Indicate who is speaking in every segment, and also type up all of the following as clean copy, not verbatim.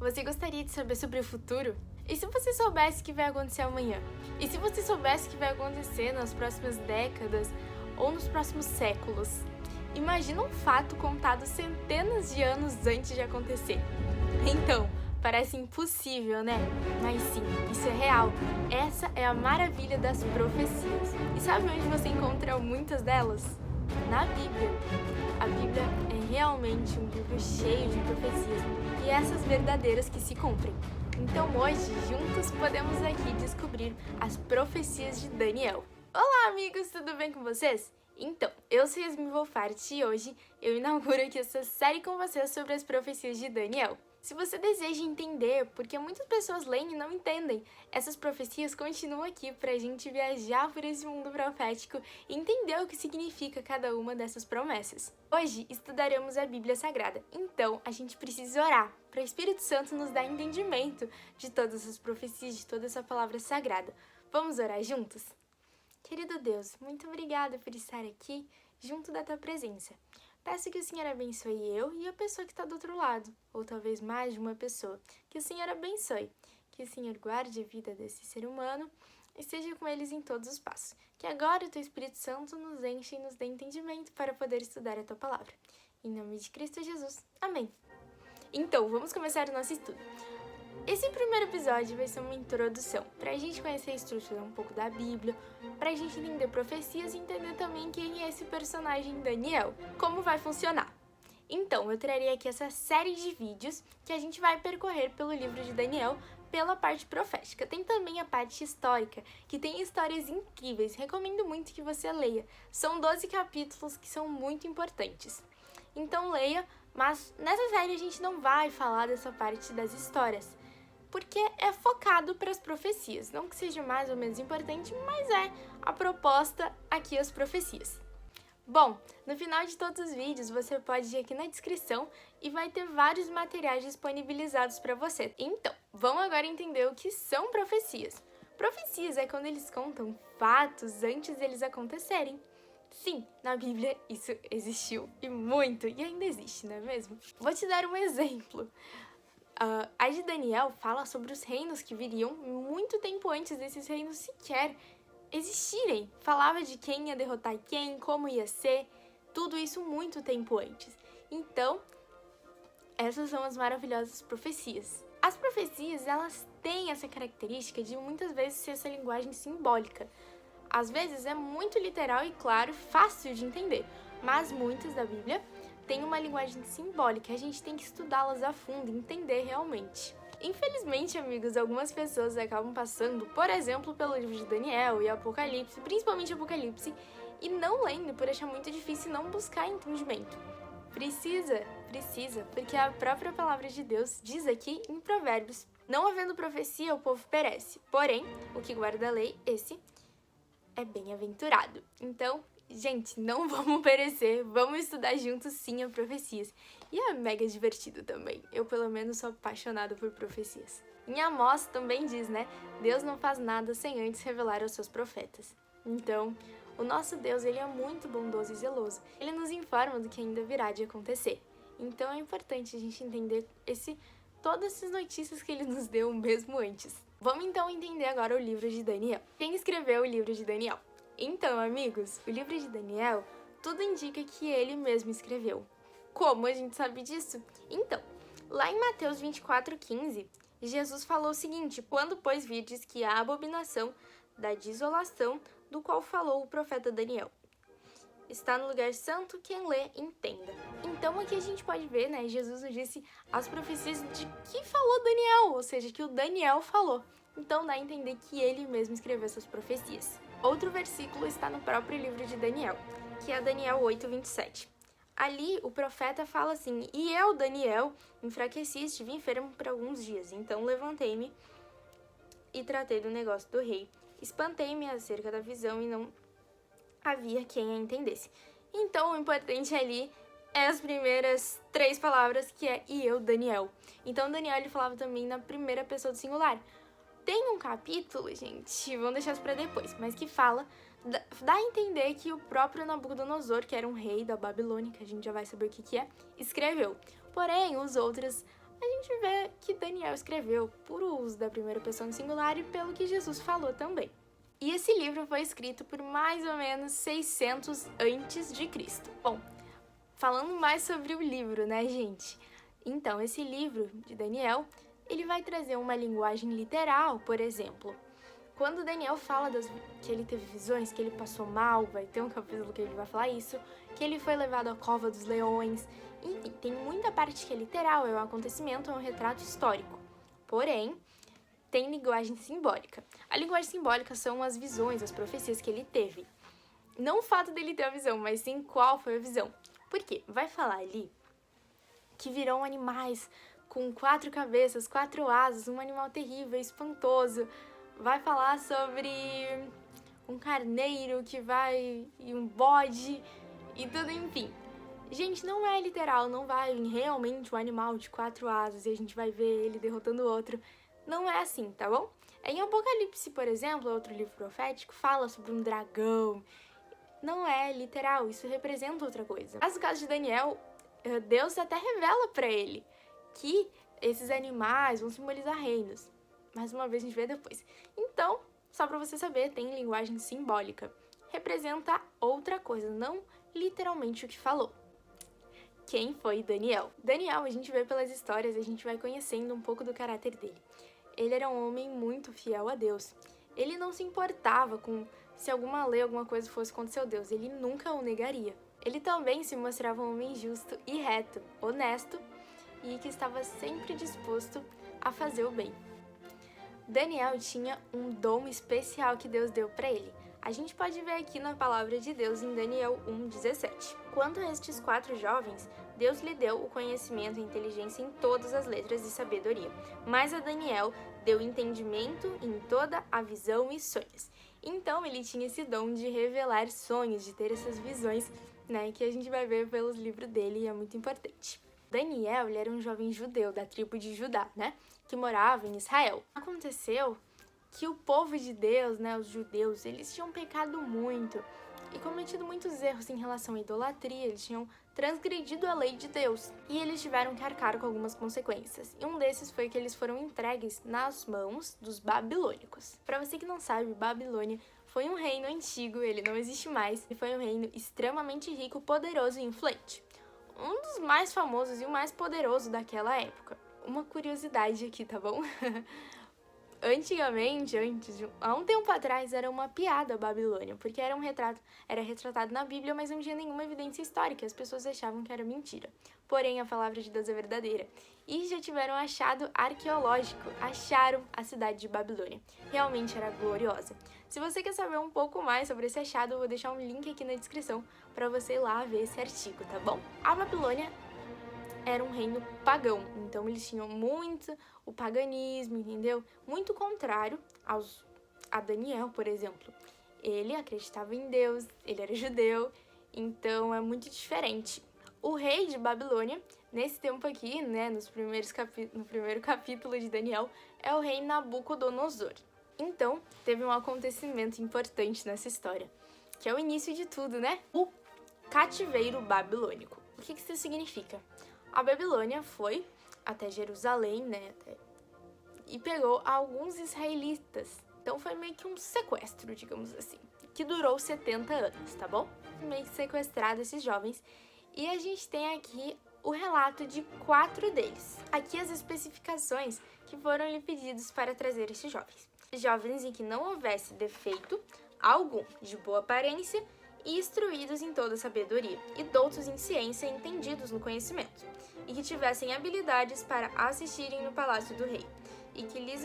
Speaker 1: Você gostaria de saber sobre o futuro? E se você soubesse o que vai acontecer amanhã? E se você soubesse o que vai acontecer nas próximas décadas ou nos próximos séculos? Imagina um fato contado centenas de anos antes de acontecer. Então, parece impossível, né? Mas sim, isso é real. Essa é a maravilha das profecias. E sabe onde você encontra muitas delas? Na Bíblia. A Bíblia é realmente um livro cheio de profecias e essas verdadeiras que se cumprem. Então hoje, juntos, podemos aqui descobrir as profecias de Daniel. Olá, amigos! Tudo bem com vocês? Então, eu sou Yasmin Wolfart e hoje eu inauguro aqui essa série com vocês sobre as profecias de Daniel. Se você deseja entender, porque muitas pessoas leem e não entendem, essas profecias continuam aqui pra gente viajar por esse mundo profético e entender o que significa cada uma dessas promessas. Hoje estudaremos a Bíblia Sagrada, então a gente precisa orar para o Espírito Santo nos dar entendimento de todas as profecias, de toda essa palavra sagrada. Vamos orar juntos? Querido Deus, muito obrigada por estar aqui junto da Tua presença. Peço que o Senhor abençoe eu e a pessoa que está do outro lado, ou talvez mais de uma pessoa. Que o Senhor abençoe, que o Senhor guarde a vida desse ser humano e esteja com eles em todos os passos. Que agora o Teu Espírito Santo nos enche e nos dê entendimento para poder estudar a Tua palavra. Em nome de Cristo Jesus. Amém. Então, vamos começar o nosso estudo. Esse primeiro episódio vai ser uma introdução, para a gente conhecer a estrutura um pouco da Bíblia, para a gente entender profecias e entender também quem é esse personagem Daniel, como vai funcionar. Então, eu trarei aqui essa série de vídeos que a gente vai percorrer pelo livro de Daniel pela parte profética. Tem também a parte histórica, que tem histórias incríveis, recomendo muito que você leia. São 12 capítulos que são muito importantes. Então leia, mas nessa série a gente não vai falar dessa parte das histórias, porque é focado para as profecias. Não que seja mais ou menos importante, mas é a proposta aqui as profecias. Bom, no final de todos os vídeos você pode ir aqui na descrição e vai ter vários materiais disponibilizados para você. Então, vamos agora entender o que são profecias. Profecias é quando eles contam fatos antes deles acontecerem. Sim, na Bíblia isso existiu e muito, e ainda existe, não é mesmo? Vou te dar um exemplo. A de Daniel fala sobre os reinos que viriam muito tempo antes desses reinos sequer existirem. Falava de quem ia derrotar quem, como ia ser, tudo isso muito tempo antes. Então, essas são as maravilhosas profecias. As profecias, elas têm essa característica de muitas vezes ser essa linguagem simbólica. Às vezes é muito literal e claro, fácil de entender, mas muitas da Bíblia têm uma linguagem simbólica, a gente tem que estudá-las a fundo e entender realmente. Infelizmente, amigos, algumas pessoas acabam passando, por exemplo, pelo livro de Daniel e Apocalipse, principalmente Apocalipse, e não lendo por achar muito difícil não buscar entendimento. Precisa, porque a própria palavra de Deus diz aqui em Provérbios: não havendo profecia, o povo perece, porém, o que guarda a lei, esse é bem-aventurado. Então, gente, não vamos perecer, vamos estudar juntos sim as profecias. E é mega divertido também, eu pelo menos sou apaixonada por profecias. Em Amós também diz, né? Deus não faz nada sem antes revelar aos seus profetas. Então, o nosso Deus, ele é muito bondoso e zeloso. Ele nos informa do que ainda virá de acontecer. Então é importante a gente entender todas essas notícias que ele nos deu mesmo antes. Vamos então entender agora o livro de Daniel. Quem escreveu o livro de Daniel? Então, amigos, o livro de Daniel, tudo indica que ele mesmo escreveu. Como a gente sabe disso? Então, lá em Mateus 24:15, Jesus falou o seguinte: quando, pois, virdes que há abominação da desolação, do qual falou o profeta Daniel. Está no lugar santo, quem lê, entenda. Então aqui a gente pode ver, né, Jesus nos disse as profecias de que falou Daniel, ou seja, que o Daniel falou. Então dá a entender que ele mesmo escreveu essas profecias. Outro versículo está no próprio livro de Daniel, que é Daniel 8:27. Ali o profeta fala assim: e eu, Daniel, enfraqueci e estive enfermo por alguns dias, então levantei-me e tratei do negócio do rei. Espantei-me acerca da visão e não havia quem a entendesse. Então, o importante ali é as primeiras 3 palavras, que é e eu, Daniel. Então, Daniel, ele falava também na primeira pessoa do singular. Tem um capítulo, gente, vamos deixar isso pra depois, mas que fala, dá a entender que o próprio Nabucodonosor, que era um rei da Babilônia, que a gente já vai saber o que é, escreveu. Porém, os outros a gente vê que Daniel escreveu por uso da primeira pessoa no singular e pelo que Jesus falou também. E esse livro foi escrito por mais ou menos 600 antes de Cristo. Bom, falando mais sobre o livro, né, gente? Então, esse livro de Daniel, ele vai trazer uma linguagem literal, por exemplo. Quando Daniel fala que ele teve visões, que ele passou mal, vai ter um capítulo que ele vai falar isso, que ele foi levado à cova dos leões. Enfim, tem muita parte que é literal, é um acontecimento, é um retrato histórico. Porém, tem linguagem simbólica. A linguagem simbólica são as visões, as profecias que ele teve. Não o fato dele ter a visão, mas sim qual foi a visão. Por quê? Vai falar ali que virão animais com 4 cabeças, 4 asas, um animal terrível, espantoso. Vai falar sobre um carneiro que vai e um bode e tudo, enfim. Gente, não é literal, não vai vir realmente um animal de 4 asas e a gente vai ver ele derrotando o outro. Não é assim, tá bom? Em Apocalipse, por exemplo, outro livro profético, fala sobre um dragão. Não é literal, isso representa outra coisa. Mas no caso de Daniel, Deus até revela pra ele que esses animais vão simbolizar reinos. Mais uma vez a gente vê depois. Então, só pra você saber, tem linguagem simbólica. Representa outra coisa, não literalmente o que falou. Quem foi Daniel? Daniel, a gente vê pelas histórias, a gente vai conhecendo um pouco do caráter dele. Ele era um homem muito fiel a Deus. Ele não se importava com se alguma lei, alguma coisa fosse contra seu Deus. Ele nunca o negaria. Ele também se mostrava um homem justo e reto, honesto e que estava sempre disposto a fazer o bem. Daniel tinha um dom especial que Deus deu para ele. A gente pode ver aqui na palavra de Deus em Daniel 1:17. Quanto a estes 4 jovens, Deus lhe deu o conhecimento e inteligência em todas as letras e sabedoria. Mas a Daniel deu entendimento em toda a visão e sonhos. Então ele tinha esse dom de revelar sonhos, de ter essas visões, né, que a gente vai ver pelos livros dele e é muito importante. Daniel, ele era um jovem judeu da tribo de Judá, né, que morava em Israel. Aconteceu que o povo de Deus, né, os judeus, eles tinham pecado muito e cometido muitos erros em relação à idolatria, eles tinham transgredido a lei de Deus e eles tiveram que arcar com algumas consequências. E um desses foi que eles foram entregues nas mãos dos babilônicos. Para você que não sabe, Babilônia foi um reino antigo, ele não existe mais, e foi um reino extremamente rico, poderoso e influente. Um dos mais famosos e o mais poderoso daquela época. Uma curiosidade aqui, tá bom? Antigamente, há um tempo atrás, era uma piada a Babilônia, porque era retratado na Bíblia, mas não tinha nenhuma evidência histórica, as pessoas achavam que era mentira. Porém, a palavra de Deus é verdadeira. E já tiveram achado arqueológico, acharam a cidade de Babilônia. Realmente era gloriosa. Se você quer saber um pouco mais sobre esse achado, eu vou deixar um link aqui na descrição para você ir lá ver esse artigo, tá bom? A Babilônia era um reino pagão, então eles tinham muito o paganismo, entendeu? Muito contrário a Daniel, por exemplo. Ele acreditava em Deus, ele era judeu, então é muito diferente. O rei de Babilônia, nesse tempo aqui, né, no primeiro capítulo de Daniel, é o rei Nabucodonosor. Então, teve um acontecimento importante nessa história, que é o início de tudo, né? O cativeiro babilônico. O que isso significa? A Babilônia foi até Jerusalém, né, e pegou alguns israelitas. Então foi meio que um sequestro, digamos assim, que durou 70 anos, tá bom? Meio que sequestrado esses jovens. E a gente tem aqui o relato de 4 deles. Aqui as especificações que foram lhe pedidos para trazer esses jovens. Jovens em que não houvesse defeito algum, de boa aparência e instruídos em toda sabedoria, e doutos em ciência e entendidos no conhecimento, e que tivessem habilidades para assistirem no palácio do rei, e que lhes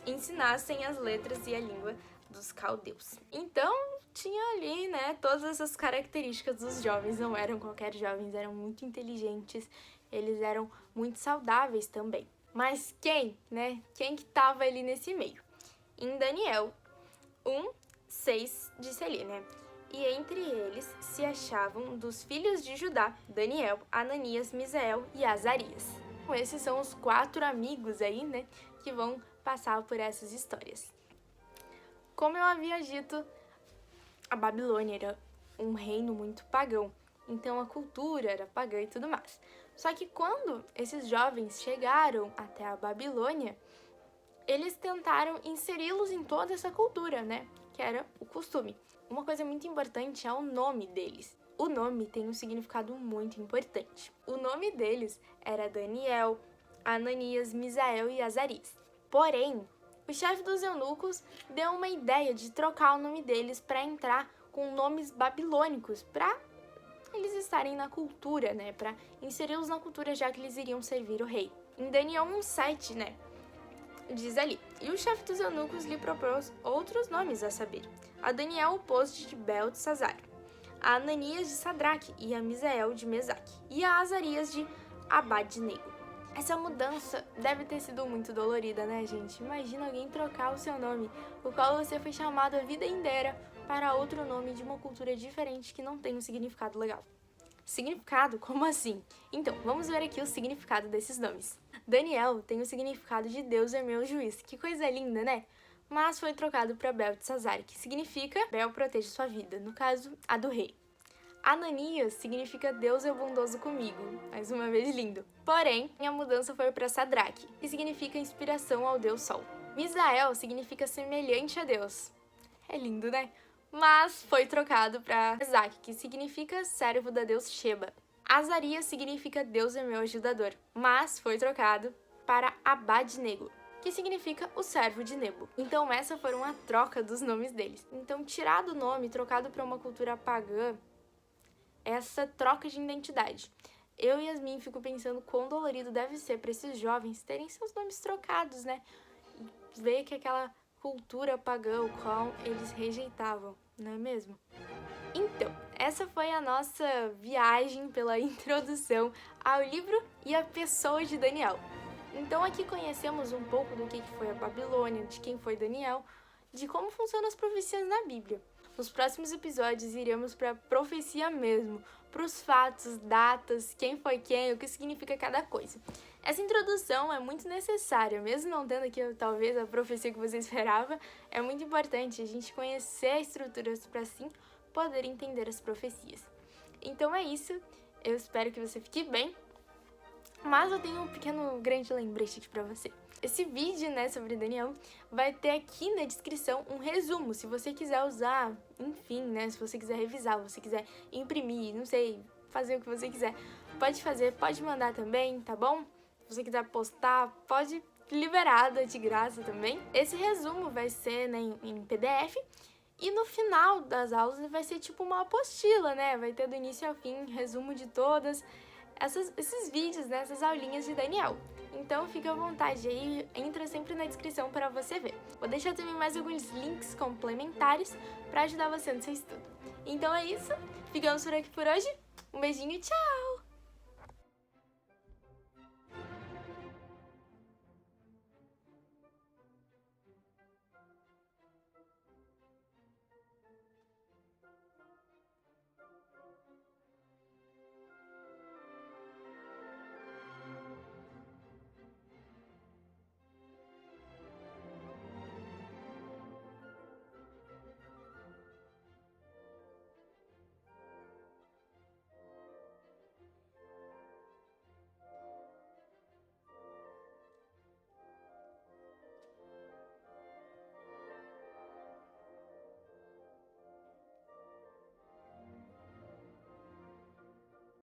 Speaker 1: ensinassem as letras e a língua dos caldeus. Então, tinha ali, né, todas essas características dos jovens, não eram qualquer jovens, eram muito inteligentes, eles eram muito saudáveis também. Mas quem, né, quem que tava ali nesse meio? Em Daniel 1:6 disse ali, né? E entre eles se achavam dos filhos de Judá, Daniel, Ananias, Misael e Azarias. Esses são os 4 amigos aí, né, que vão passar por essas histórias. Como eu havia dito, a Babilônia era um reino muito pagão, então a cultura era pagã e tudo mais. Só que quando esses jovens chegaram até a Babilônia, eles tentaram inseri-los em toda essa cultura, né? Que era o costume. Uma coisa muito importante é o nome deles. O nome tem um significado muito importante. O nome deles era Daniel, Ananias, Misael e Azarias. Porém, o chefe dos eunucos deu uma ideia de trocar o nome deles para entrar com nomes babilônicos, para eles estarem na cultura, né? Para inseri-los na cultura, já que eles iriam servir o rei. Em Daniel 1:7, né? Diz ali: e o chefe dos eunucos lhe propôs outros nomes, a saber, a Daniel o pôs de Beltesazar, a Ananias de Sadraque e a Misael de Mesaque, e a Azarias de Abadnego. Essa mudança deve ter sido muito dolorida, né, gente? Imagina alguém trocar o seu nome, o qual você foi chamado a vida inteira, para outro nome de uma cultura diferente que não tem um significado legal. Significado? Como assim? Então, vamos ver aqui o significado desses nomes. Daniel tem o significado de Deus é meu juiz. Que coisa linda, né? Mas foi trocado para Beltesazar, que significa Bel protege sua vida, no caso, a do rei. Ananias significa Deus é bondoso comigo, mais uma vez lindo. Porém, a mudança foi para Sadraque, que significa inspiração ao Deus Sol. Misael significa semelhante a Deus. É lindo, né? Mas foi trocado para Mesaque, que significa servo da Deus Sheba. Azarias significa Deus é meu ajudador, mas foi trocado para Abadnego, que significa o servo de Nebo. Então essa foi uma troca dos nomes deles. Então tirar do nome, trocado para uma cultura pagã, essa troca de identidade. Eu e Yasmin fico pensando quão dolorido deve ser para esses jovens terem seus nomes trocados, né? E ver que aquela cultura pagã, o qual eles rejeitavam, não é mesmo? Então, essa foi a nossa viagem pela introdução ao livro e à pessoa de Daniel. Então aqui conhecemos um pouco do que foi a Babilônia, de quem foi Daniel, de como funcionam as profecias na Bíblia. Nos próximos episódios iremos para a profecia mesmo, para os fatos, datas, quem foi quem, o que significa cada coisa. Essa introdução é muito necessária, mesmo não tendo aqui talvez a profecia que você esperava, é muito importante a gente conhecer a estrutura para assim poder entender as profecias. Então é isso, eu espero que você fique bem, mas eu tenho um grande lembrete aqui para você. Esse vídeo, né, sobre Daniel, vai ter aqui na descrição um resumo, se você quiser usar, enfim, né, se você quiser revisar, se você quiser imprimir, não sei, fazer o que você quiser, pode fazer, pode mandar também, tá bom? Se você quiser postar, pode, liberada de graça também. Esse resumo vai ser, né, em PDF, e no final das aulas vai ser tipo uma apostila, né, vai ter do início ao fim, resumo de todas esses vídeos, né, essas aulinhas de Daniel. Então fica à vontade aí, entra sempre na descrição para você ver. Vou deixar também mais alguns links complementares para ajudar você no seu estudo. Então é isso, ficamos por aqui por hoje. Um beijinho, tchau!